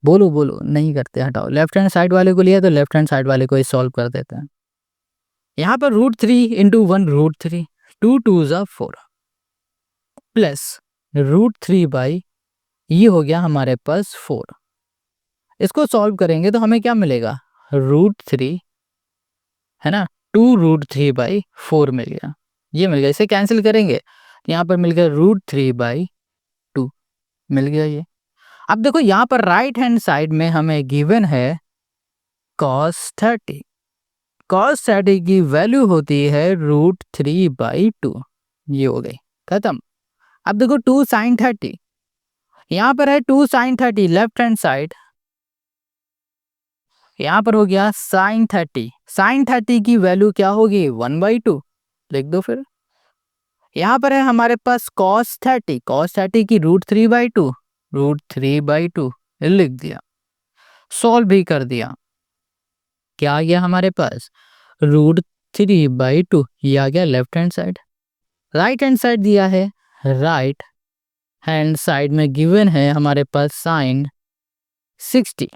बोलो बोलो, नहीं करते हटाओ। लेफ्ट हैंड साइड वाले को लिया तो लेफ्ट हैंड साइड वाले को ही सॉल्व कर देते हैं। यहाँ पर √3 इंटू 1 √3 2 2 4 प्लस √3/, ये हो गया हमारे पास 4। इसको सॉल्व करेंगे तो हमें क्या मिलेगा √3 है ना, 2√3/4 मिल गया, ये मिल गया। इसे कैंसिल करेंगे, यहाँ पर मिल गया √3/2 मिल गया ये। अब देखो यहाँ पर राइट हैंड साइड में हमें गिवन है cos 30। cos 30 की वैल्यू होती है √3/2, ये हो गई खत्म। अब देखो 2 sin 30, यहाँ पर है 2 sin 30 लेफ्ट हैंड साइड, यहाँ पर हो गया sin 30। sin 30 की वैल्यू क्या होगी 1/2, लिख दो फिर। यहाँ पर है हमारे पास cos 30, cos 30 की √3/2, √3/2 लिख दिया, सॉल्व भी कर दिया। क्या आ गया हमारे पास √3/2, ये आ गया left hand side. Right hand side दिया है, राइट हैंड साइड में गिवन है हमारे पास sin 60।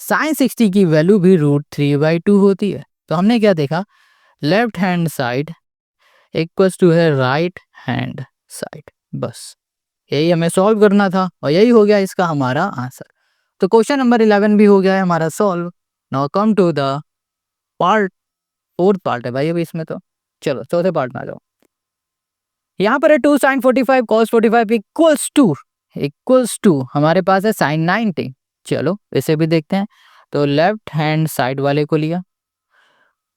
sin 60 की वैल्यू भी √3/2 होती है। तो हमने क्या देखा, left hand side equals to है राइट हैंड साइड, बस यही हमें सॉल्व करना था और यही हो गया इसका हमारा आंसर। तो क्वेश्चन नंबर 11 भी हो गया है हमारा solve. Now come to the part, fourth part है भाई अभी इसमें, तो चलो चौथे पार्ट में आ जाओ। यहाँ पर है 2 sin 45 cos 45 इक्वल्स टू हमारे पास है sin 90। चलो इसे भी देखते हैं। तो लेफ्ट हैंड साइड वाले को लिया,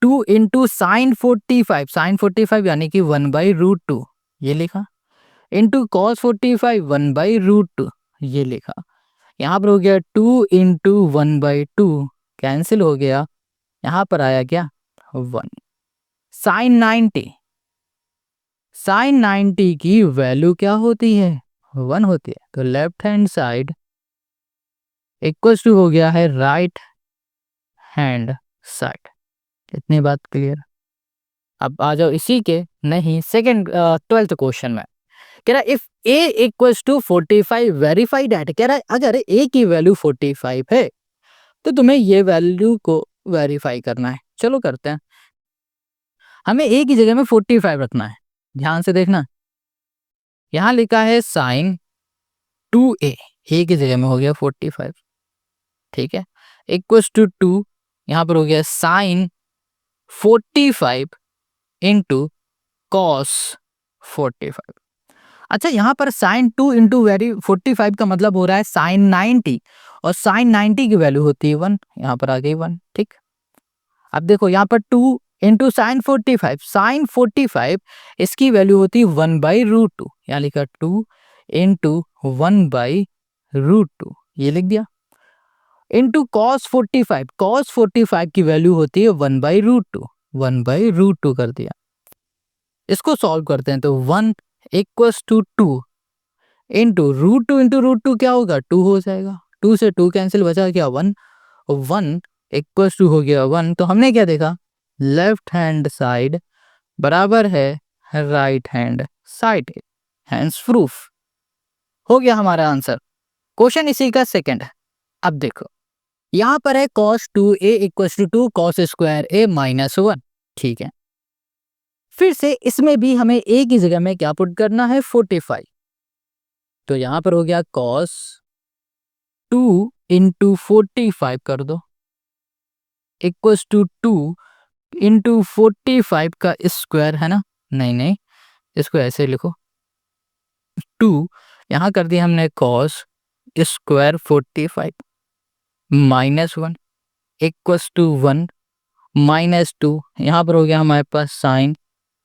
2 इंटू साइन 45, साइन 45 यानी कि 1/√2 ये लिखा, इंटू cos 45 1/√2 ये लिखा। यहाँ पर हो गया 2 इंटू 1/2 कैंसिल हो गया, यहाँ पर आया क्या 1। साइन 90, साइन 90 की वैल्यू क्या होती है 1 होती है। तो left hand side equals to हो गया है राइट हैंड साइड। इतनी बात क्लियर। अब आ जाओ इसी के नहीं सेकंड 12th क्वेश्चन में, कह रहा if a equals to 45 verify that, कह रहा है अगर a की वैल्यू 45 है तो तुम्हें ये वैल्यू को वेरीफाई करना है। चलो करते हैं। हमें a की जगह में 45 रखना है, ध्यान से देखना। यहाँ लिखा है साइन 2a, a की जगह में हो गया 45, ठीक है, इक्वल्स टू 2, यहाँ पर हो गया साइन 45 इंटू कॉस 45। अच्छा यहाँ पर साइन 2 इंटू 45 का मतलब हो रहा है साइन 90, और साइन 90 की वैल्यू होती है 1, यहाँ पर आ गई 1, ठीक। अब देखो यहाँ पर 2 इंटू साइन 45, साइन 45 इसकी वैल्यू होती है 1/√2, यहाँ लिखा 2 इंटू 1/√2 ये लिख दिया, इंटू कॉस 45, कॉस 45 की वैल्यू होती है 1/√2, 1/√2 कर दिया। इसको सॉल्व करते हैं तो 1 इक्वल्स टू 2 इंटू √2 क्या होगा 2 हो जाएगा, 2 से 2 कैंसिल, बचा क्या 1, 1 इक्वल्स टू हो गया 1। तो हमने क्या देखा, लेफ्ट हैंड साइड बराबर है right hand side, hence proof हो गया हमारा आंसर। क्वेश्चन इसी का सेकंड है। अब देखो यहाँ पर है cos 2a equals to 2 cos square a -1, ठीक है। फिर से इसमें भी हमें a की जगह में क्या पुट करना है 45, तो यहाँ पर हो गया cos 2 इंटू 45 कर दो इक्वल्स टू 2 इंटू 45 का स्क्वायर है ना, नहीं इसको ऐसे लिखो 2, यहाँ कर दिया हमने cos स्क्वायर 45 -1 इक्वल्स टू 1 -2, यहाँ पर हो गया हमारे पास साइन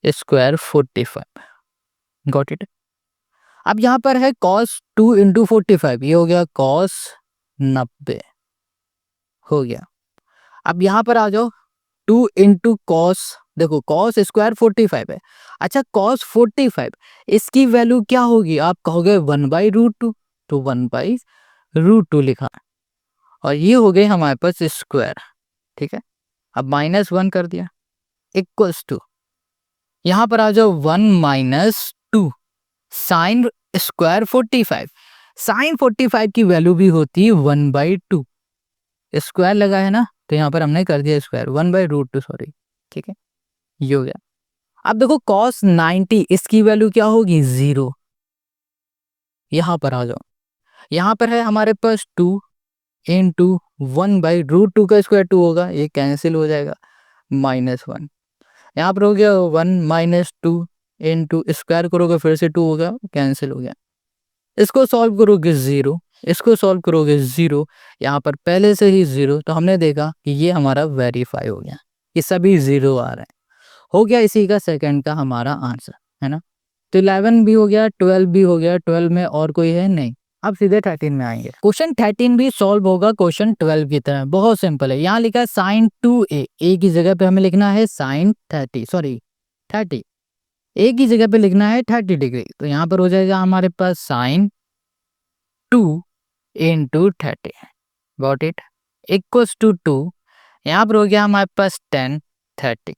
स्क्वायर 45, गॉट इट। अब यहाँ पर है cos 2 इंटू 45, ये हो गया cos 90 हो गया। अब यहाँ पर आ जाओ 2 इंटू कॉस, देखो cos स्क्वायर 45 है, अच्छा cos 45 इसकी वैल्यू क्या होगी, आप कहोगे 1/√2, तो 1/√2 लिखा, और ये हो गए हमारे पास स्क्वायर, ठीक है। अब -1 कर दिया इक्वल्स टू, यहाँ पर आ जाओ 1 - 2 साइन स्क्वायर 45, साइन 45 की वैल्यू भी होती है 1/2, स्क्वायर लगा है ना, तो यहाँ पर हमने कर दिया स्क्वायर 1/√2, सॉरी, ठीक है, ये हो गया। अब देखो cos 90 इसकी वैल्यू क्या होगी 0, यहाँ पर आ जाओ, यहाँ पर है हमारे पास 2 इंटू 1/√2 का स्क्वायर 2 होगा, ये कैंसिल हो जाएगा, -1। यहाँ पर हो गया 1 - 2 इंटू स्क्वायर करोगे फिर से 2 होगा, कैंसिल हो गया। इसको सॉल्व करोगे 0, इसको सॉल्व करोगे 0, यहाँ पर पहले से ही 0, तो हमने देखा कि ये हमारा वेरीफाई हो गया, ये सभी 0 आ रहे हैं। हो गया इसी का सेकंड का हमारा आंसर, है ना। तो 11 भी हो गया, 12 भी हो गया, 12 में और कोई है नहीं। अब सीधे 13 में आएंगे। क्वेश्चन 13 भी सॉल्व होगा क्वेश्चन 12 की तरह, बहुत सिंपल है। यहाँ लिखा है sin 2a, ए की जगह पे हमें लिखना है sin 30, ए की जगह पे लिखना है 30 डिग्री, तो यहाँ पर हो जाएगा हमारे पास sin 2 into 30, got it, equals to 2। यहाँ पर हो गया हमारे पास 10 30,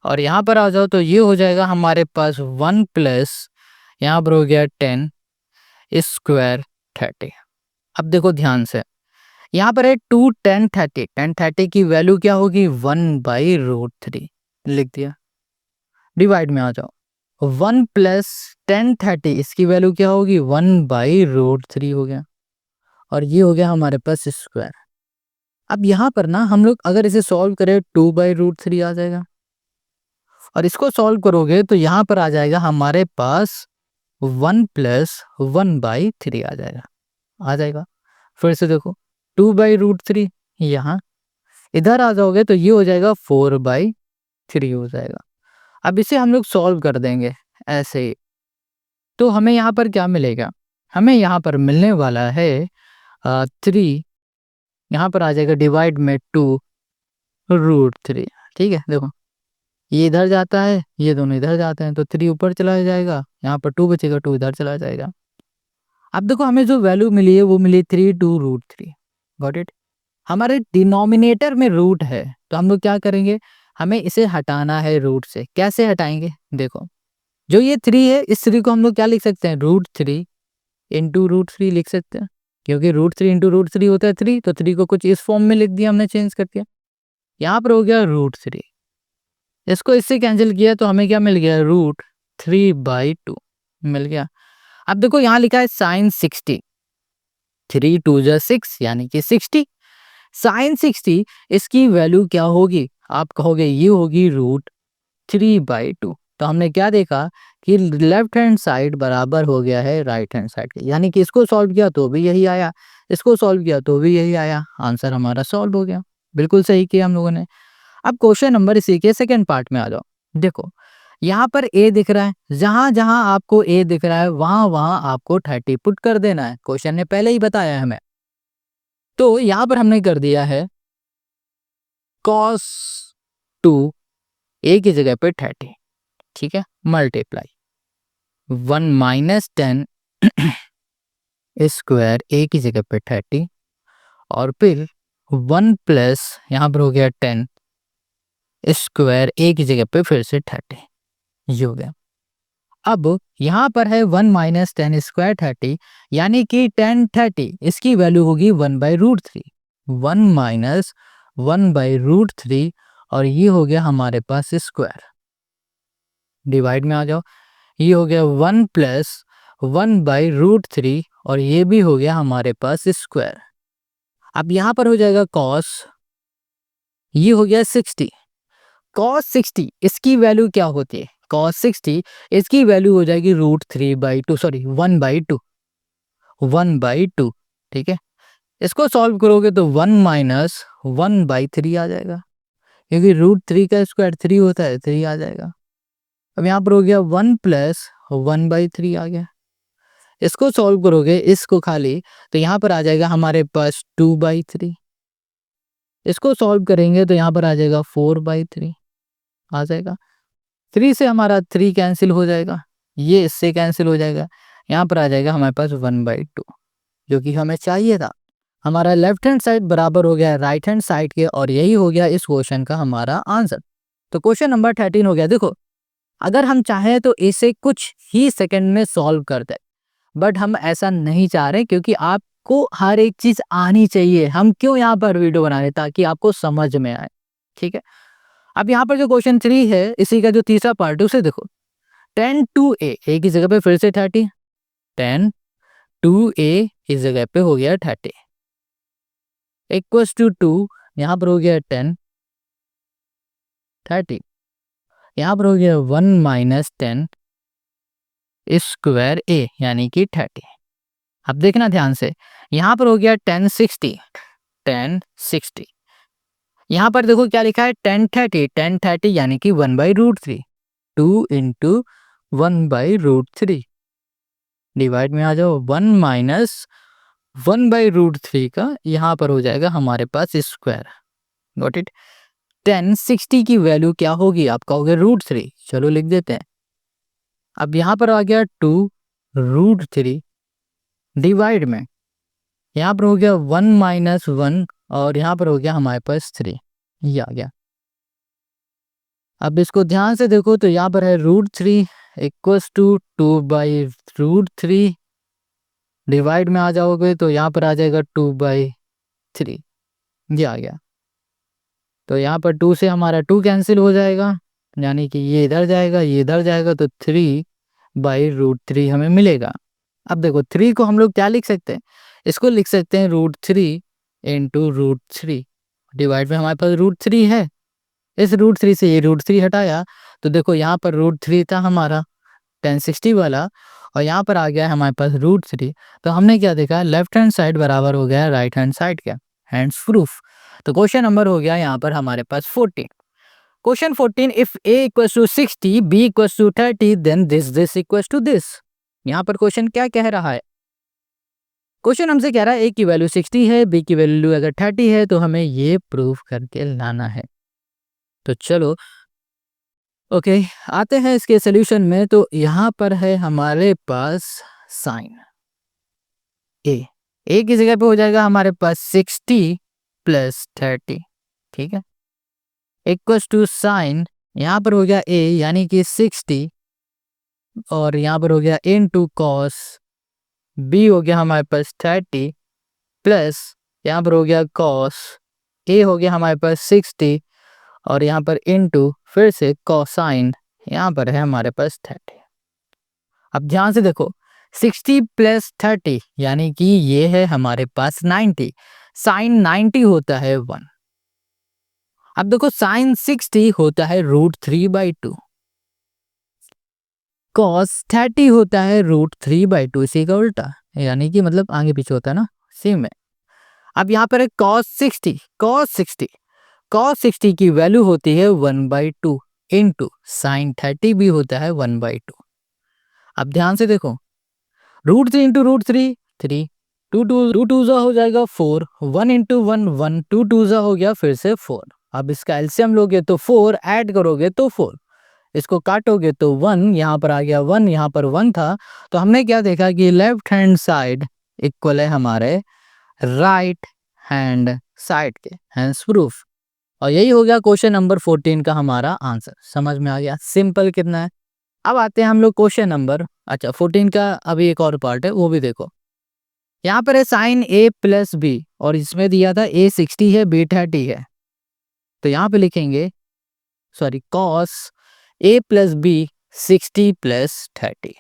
और यहाँ पर आ जाओ तो ये हो जाएगा हमारे पास 1 प्लस, यहाँ पर हो गया 10 स्क्वायर 30। अब देखो ध्यान से, यहाँ पर है 2 10 30, 10 30 की वैल्यू क्या होगी 1/√3, लिख दिया। डिवाइड में आ जाओ, 1 प्लस 10 30 इसकी वैल्यू क्या होगी 1/√3 हो गया, और ये हो गया हमारे पास स्क्वायर। अब यहाँ पर ना हम लोग अगर इसे सॉल्व करें 2/√3 आ जाएगा, और इसको सॉल्व करोगे तो यहाँ पर आ जाएगा हमारे पास 1 प्लस 1/3 आ जाएगा। फिर से देखो 2/√3, यहाँ इधर आ जाओगे तो ये हो जाएगा 4/3 हो जाएगा। अब इसे हम लोग सॉल्व कर देंगे ऐसे ही, तो हमें यहाँ पर क्या मिलेगा, हमें यहाँ पर मिलने वाला है 3, यहाँ पर आ जाएगा डिवाइड में 2√3। ठीक है, देखो ये इधर जाता है, ये दोनों इधर जाते हैं, तो 3 ऊपर चला जाएगा, यहाँ पर 2 बचेगा, 2 इधर चला जाएगा। अब देखो हमें जो वैल्यू मिली है वो मिली 3/√3, गॉट इट। हमारे डिनोमिनेटर में रूट है, तो हम लोग क्या करेंगे, हमें इसे हटाना है रूट से। कैसे हटाएंगे, देखो जो ये 3 है, इस 3 को हम लोग क्या लिख सकते हैं, √3 इंटू √3 लिख सकते हैं, क्योंकि √3 इंटू √3 होता है 3, तो 3 को कुछ इस फॉर्म में लिख दिया हमने, चेंज करके। यहाँ पर हो गया √3, इसको इससे कैंसिल किया तो हमें क्या मिल गया, √3/2 मिल गया। अब देखो यहाँ लिखा है sin 60, 3 2 जा 6 यानी कि 60, sin 60 इसकी वैल्यू क्या होगी, आप कहोगे ये होगी √3/2। तो हमने क्या देखा कि लेफ्ट हैंड साइड बराबर हो गया है राइट हैंड साइड के, यानी कि इसको सॉल्व किया तो भी यही आया, इसको सॉल्व किया तो भी यही आया, आंसर हमारा सॉल्व हो गया। बिल्कुल सही किया हम लोगों ने। अब क्वेश्चन नंबर इसी के सेकंड पार्ट में आ जाओ। देखो यहाँ पर ए दिख रहा है, जहां जहां आपको ए दिख रहा है वहां वहां आपको 30 पुट कर देना है, क्वेश्चन ने पहले ही बताया है हमें। तो यहाँ पर हमने कर दिया है cos 2, ए की जगह पे 30, ठीक है, मल्टीप्लाई 1 - 10 स्क्वायर ए की जगह पे 30, और फिर 1 प्लस यहाँ पर हो गया 10 स्क्वायर ए की जगह पे फिर से 30, ये हो गया। अब यहाँ पर है 1 - 10 स्क्वायर 30, यानी कि 10 30 इसकी वैल्यू होगी 1/√3, 1 - 1/√3, और ये हो गया हमारे पास स्क्वायर। डिवाइड में आ जाओ, ये हो गया 1 प्लस 1/√3, और ये भी हो गया हमारे पास स्क्वायर। अब यहाँ पर हो जाएगा cos, ये हो गया 60, cos 60 इसकी वैल्यू क्या होती है, cos 60 इसकी वैल्यू हो जाएगी √3/2, सॉरी 1/2, ठीक है। इसको सॉल्व करोगे तो 1 - 1/3 आ जाएगा, क्योंकि √3 का स्क्वायर 3 होता है, 3 आ जाएगा। अब यहाँ पर हो गया 1 प्लस 1/3 आ गया। इसको सॉल्व करोगे इसको खाली, तो यहाँ पर आ जाएगा हमारे पास 2/3। इसको सॉल्व करेंगे तो यहाँ पर आ जाएगा 4/3 आ जाएगा। 3 से हमारा 3 कैंसिल हो जाएगा, ये इससे कैंसिल हो जाएगा, यहाँ पर आ जाएगा हमारे पास 1/2, जो कि हमें चाहिए था। हमारा लेफ्ट हैंड साइड बराबर हो गया राइट हैंड साइड के, और यही हो गया इस क्वेश्चन का हमारा आंसर। तो क्वेश्चन नंबर 13 हो गया। देखो अगर हम चाहें तो इसे कुछ ही सेकंड में सॉल्व कर दे, बट हम ऐसा नहीं चाह रहे, क्योंकि आपको हर एक चीज आनी चाहिए। हम क्यों यहाँ पर वीडियो बना रहे, ताकि आपको समझ में आए, ठीक है। अब यहाँ पर जो क्वेश्चन 3 है, इसी का जो तीसरा पार्ट है उसे देखो। 10 2a, ए की जगह पे फिर से 30, 10 2a इस जगह पे हो गया 30। इक्वल्स टू 2, यहाँ पर हो गया 10, 30, यहाँ पर हो गया 1 माइनस 10 स्क्वायर ए यानी कि 30। अब देखना ध्यान से, यहाँ पर हो गया 1060, 1060, यहाँ पर देखो क्या लिखा है 1030, 1030 यानी कि 1/√3, 2 इंटू 1/√3, डिवाइड में आ जाओ 1 माइनस 1/√3 का यहाँ पर हो जाएगा हमारे पास स्क्वायर। Got it. 1060 की वैल्यू क्या होगी, आप कहोगे √3, चलो लिख देते हैं। अब यहाँ पर आ गया 2√3 डिवाइड में, यहाँ पर हो गया 1 माइनस 1 और यहाँ पर हो गया हमारे पास 3, ये आ गया। अब इसको ध्यान से देखो तो यहाँ पर है √3 इक्वल्स टू 2/√3, डिवाइड में आ जाओगे तो यहाँ पर आ जाएगा 2/3, ये आ गया। तो यहाँ पर 2 से हमारा 2 कैंसिल हो जाएगा, यानी कि ये इधर जाएगा, ये इधर जाएगा, तो 3/√3 हमें मिलेगा। अब देखो 3 को हम लोग क्या लिख सकते हैं, इसको लिख सकते हैं √3 इंटू √3, डिवाइड में हमारे पास √3 है, इस √3 से ये √3 हटाया तो देखो यहाँ पर √3 था हमारा 1060 वाला, और यहाँ पर आ गया है हमारे पास √3। तो हमने क्या देखा, लेफ्ट हैंड साइड बराबर हो गया राइट हैंड साइड का, हैंड्स प्रूफ। तो क्वेश्चन नंबर हो गया यहाँ पर हमारे पास 14। Question 14, if a equals to 60, b equals to 30, then this equals to this. यहाँ पर क्वेश्चन क्या कह रहा है, क्वेश्चन हमसे कह रहा है a की वैल्यू 60 है, b की वैल्यू अगर 30 है तो हमें ये प्रूफ करके लाना है। तो चलो ओके, आते हैं इसके सोल्यूशन में। तो यहाँ पर है हमारे पास साइन ए की जगह पे हो जाएगा हमारे पास 60 प्लस 30, ठीक है, इक्वल्स टू साइन, यहाँ पर हो गया ए यानी कि 60, और यहाँ पर हो गया इनटू कॉस, बी हो गया हमारे पास 30, प्लस यहाँ पर हो गया कॉस, ए हो गया हमारे पास 60, और यहाँ पर इनटू फिर से कोसाइन, यहाँ पर है हमारे पास 30। अब ध्यान से देखो 60 प्लस 30 यानी कि ये है हमारे पास 90, साइन 90 होता है 1। अब देखो साइन 60 होता है √3/2, कॉस 30 होता है √3/2, इसी का उल्टा, यानी कि मतलब आगे पीछे होता है ना, सेम है। अब यहाँ पर है cos 60 की वैल्यू होती है 1/2 इंटू साइन 30 भी होता है 1/2। अब ध्यान से देखो √3 इंटू √3 3, 2 जा हो जाएगा 4, 1 इंटू 1 1, 2 जा हो गया फिर से 4। अब इसका एलसीएम लोगे तो 4, ऐड करोगे तो 4, इसको काटोगे तो 1, यहाँ पर आ गया 1, यहाँ पर 1 था। तो हमने क्या देखा कि लेफ्ट हैंड साइड इक्वल है हमारे राइट हैंड साइड के, हैंस प्रूफ। और यही हो गया क्वेश्चन नंबर 14 का हमारा आंसर। समझ में आ गया, सिंपल कितना है। अब आते हैं हम लोग क्वेश्चन नंबर 14 का अभी एक और पार्ट है, वो भी देखो। यहाँ पर है साइन a प्लस बी, और इसमें दिया था a 60 है b 30 है, तो यहाँ पे लिखेंगे cos a plus b 60 plus 30,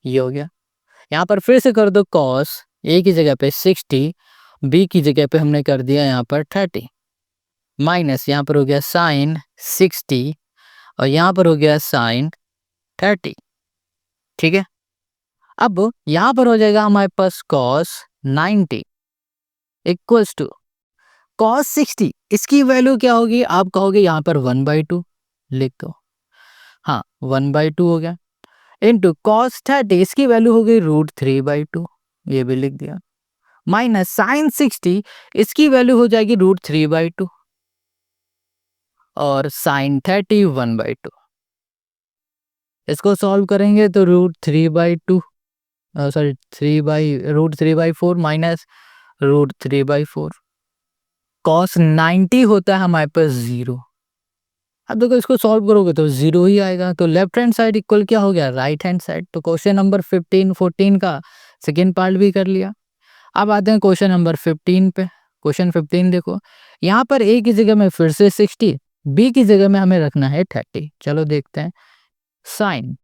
ये हो गया। यहाँ पर फिर से कर दो कॉस, a की जगह पे 60, b की जगह पे हमने कर दिया यहाँ पर 30, माइनस यहाँ पर हो गया साइन 60, और यहाँ पर हो गया साइन 30, ठीक है। अब यहाँ पर हो जाएगा हमारे पास cos 90 इक्वल्स टू cos 60, इसकी वैल्यू क्या होगी, आप कहोगे यहाँ पर 1/2 लिख दो, हाँ 1/2 हो गया, इंटू cos 30, इसकी वैल्यू हो गई √3/2, ये भी लिख दिया, माइनस साइन 60, इसकी वैल्यू हो जाएगी √3/2, और साइन 30 1/2। इसको सॉल्व करेंगे तो √3/2 √3/4 माइनस √3/4, cos 90 होता है हमारे पास 0। अब देखो इसको सॉल्व करोगे तो 0 ही आएगा, तो लेफ्ट हैंड साइड इक्वल क्या हो गया, राइट हैंड साइड। तो क्वेश्चन नंबर 14 का सेकेंड पार्ट भी कर लिया। अब आते हैं क्वेश्चन नंबर 15 पे। क्वेश्चन 15 देखो, यहाँ पर a की जगह में फिर से 60, b की जगह में हमें रखना है 30। चलो देखते हैं, साइन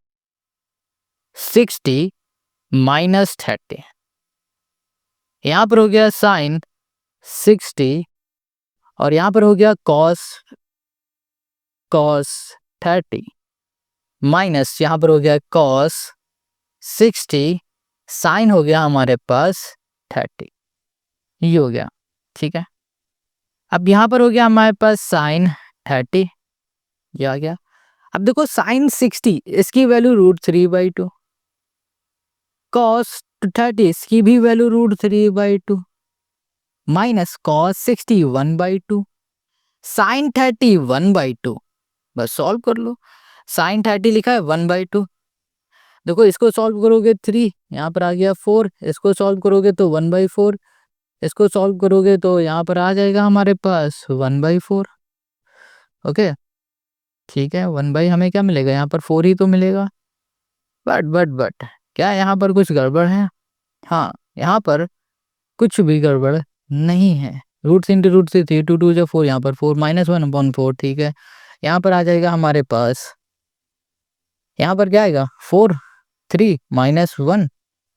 60 माइनस 30, यहाँ पर हो गया साइन 60 और यहाँ पर हो गया cos 30 माइनस यहाँ पर हो गया cos 60 साइन हो गया हमारे पास 30, ये हो गया। ठीक है, अब यहाँ पर हो गया हमारे पास साइन 30, ये आ गया। अब देखो साइन 60 इसकी वैल्यू √3/2, cos 30 इसकी भी वैल्यू √3/2 माइनस cos 60 1/2, साइन 30 1/2। बस सॉल्व कर लो, साइन 30 लिखा है 1/2, देखो इसको सॉल्व करोगे 3, यहाँ पर आ गया 4, इसको सॉल्व करोगे तो 1/4, इसको सॉल्व करोगे तो यहाँ पर आ जाएगा हमारे पास 1/4। ओके, ठीक है, 1 हमें क्या मिलेगा, यहाँ पर 4 ही तो मिलेगा। बट क्या यहाँ पर कुछ गड़बड़ है? हाँ, यहाँ पर कुछ भी गड़बड़ नहीं है। रूट इंटू रूट से 3 2 2 जो 4, यहाँ पर 4 -1/4। ठीक है, यहाँ पर आ जाएगा हमारे पास, यहाँ पर क्या आएगा 4 3 -1,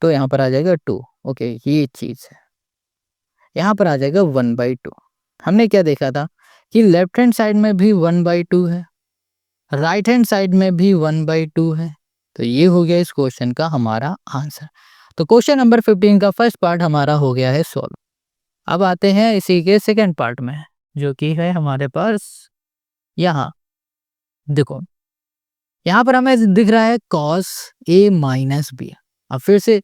तो यहाँ पर आ जाएगा 2। ओके, ये चीज़ है, यहाँ पर आ जाएगा 1/2। हमने क्या देखा था कि लेफ्ट हैंड साइड में भी 1/2 है, राइट हैंड साइड में भी 1/2 है, तो ये हो गया इस क्वेश्चन का हमारा आंसर। तो क्वेश्चन नंबर 15 का फर्स्ट पार्ट हमारा हो गया है सॉल्व। अब आते हैं इसी के सेकंड पार्ट में, जो कि है हमारे पास यहाँ। देखो यहाँ पर हमें दिख रहा है cos A - B। अब फिर से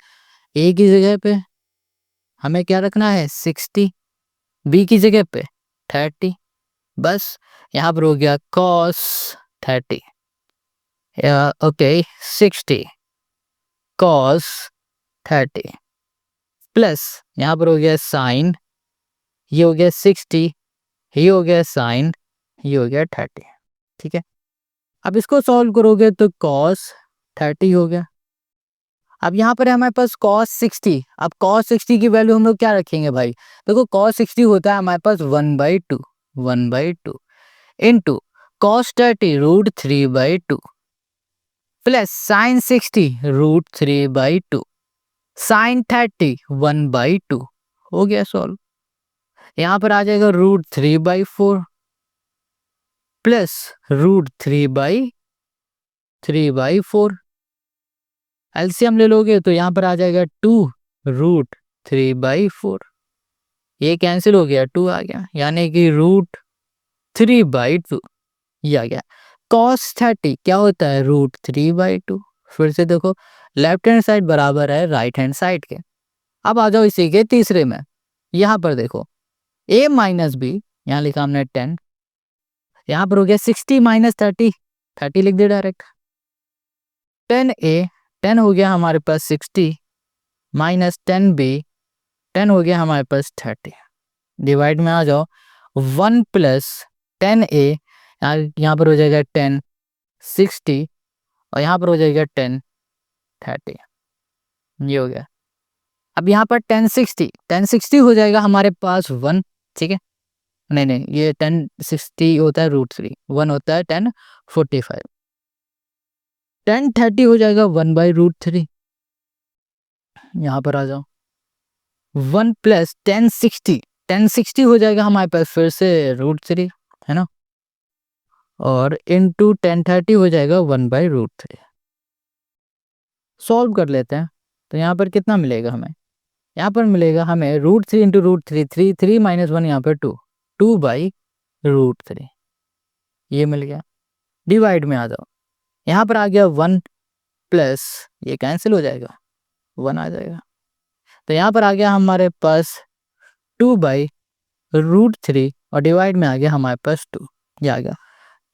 A की जगह पे हमें क्या रखना है 60, B की जगह पे 30, बस यहाँ पर हो गया cos 30, ओके 60 cos 30 प्लस यहाँ पर हो गया साइन, ये हो गया 60, ये हो गया साइन, ये हो गया 30। ठीक है, अब इसको सॉल्व करोगे तो cos 30 हो गया। अब यहाँ पर है हमारे पास cos 60, अब cos 60 की वैल्यू हम लोग क्या रखेंगे भाई, देखो cos 60 होता है हमारे पास 1/2 into cos 30 √3/2 plus sine 60 √3/2 sine 30 1/2, हो गया सॉल्व। यहाँ पर आ जाएगा √3/4 प्लस √3/4, एलसीएम ले लोगे तो यहाँ पर आ जाएगा 2 √3/4, ये कैंसिल हो गया, 2 आ गया, यानी कि √3/2 ये आ गया। cos 30 क्या होता है √3/2। फिर से देखो लेफ्ट हैंड साइड बराबर है राइट हैंड साइड के। अब आ जाओ इसी के तीसरे में, यहाँ पर देखो A - B, यहाँ लिखा हमने 10, यहाँ पर हो गया 60 -30, 30 लिख दे डायरेक्ट, 10A 10 हो गया हमारे पास 60 माइनस 10B 10 हो गया हमारे पास 30, डिवाइड में आ जाओ 1 प्लस 10A, यहाँ पर हो जाएगा 10 60 और यहाँ पर हो जाएगा 10 30, ये हो गया। अब यहाँ पर 10 60 हो जाएगा हमारे पास 1। ठीक है, नहीं ये 10 60 होता है √3, 1 होता है 10 45, 10 30 हो जाएगा 1/√3। यहाँ पर आ जाओ 1 प्लस 10 60 हो जाएगा हमारे पास फिर से √3, है ना, और इंटू 10 30 हो जाएगा 1/√3। सॉल्व कर लेते हैं, तो यहाँ पर कितना मिलेगा हमें, यहाँ पर मिलेगा हमें √3 इंटू √3, 3 3 -1 यहाँ पर 2 2/√3, ये मिल गया। डिवाइड में आ जाओ, यहाँ पर आ गया 1 प्लस ये कैंसिल हो जाएगा, 1 आ जाएगा, तो यहाँ पर आ गया हमारे पास 2/√3 और डिवाइड में आ गया हमारे पास 2, ये आ गया।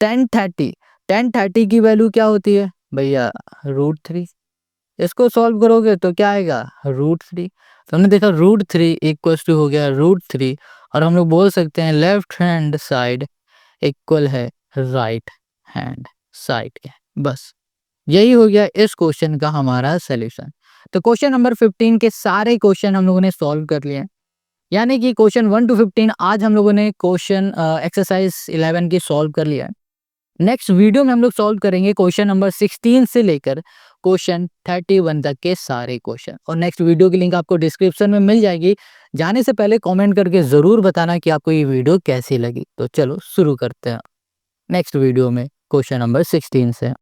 10 30 की वैल्यू क्या होती है भैया √3, इसको सॉल्व करोगे तो क्या आएगा √3। तो हमने देखा √3 इक्वल टू हो गया √3, और हम लोग बोल सकते हैं लेफ्ट हैंड साइड इक्वल है राइट हैंड साइड के। बस यही हो गया इस क्वेश्चन का हमारा सॉल्यूशन। तो क्वेश्चन नंबर 15 के सारे क्वेश्चन हम लोगों ने सॉल्व कर लिए, यानी कि क्वेश्चन 1 to 15 आज हम लोगों ने क्वेश्चन एक्सरसाइज 11 की सॉल्व कर लिया है। नेक्स्ट वीडियो में हम लोग सॉल्व करेंगे क्वेश्चन नंबर 16 से लेकर क्वेश्चन 31 तक के सारे क्वेश्चन। और नेक्स्ट वीडियो की लिंक आपको डिस्क्रिप्शन में मिल जाएगी। जाने से पहले कमेंट करके ज़रूर बताना कि आपको ये वीडियो कैसी लगी। तो चलो शुरू करते हैं नेक्स्ट वीडियो में क्वेश्चन नंबर 16 से।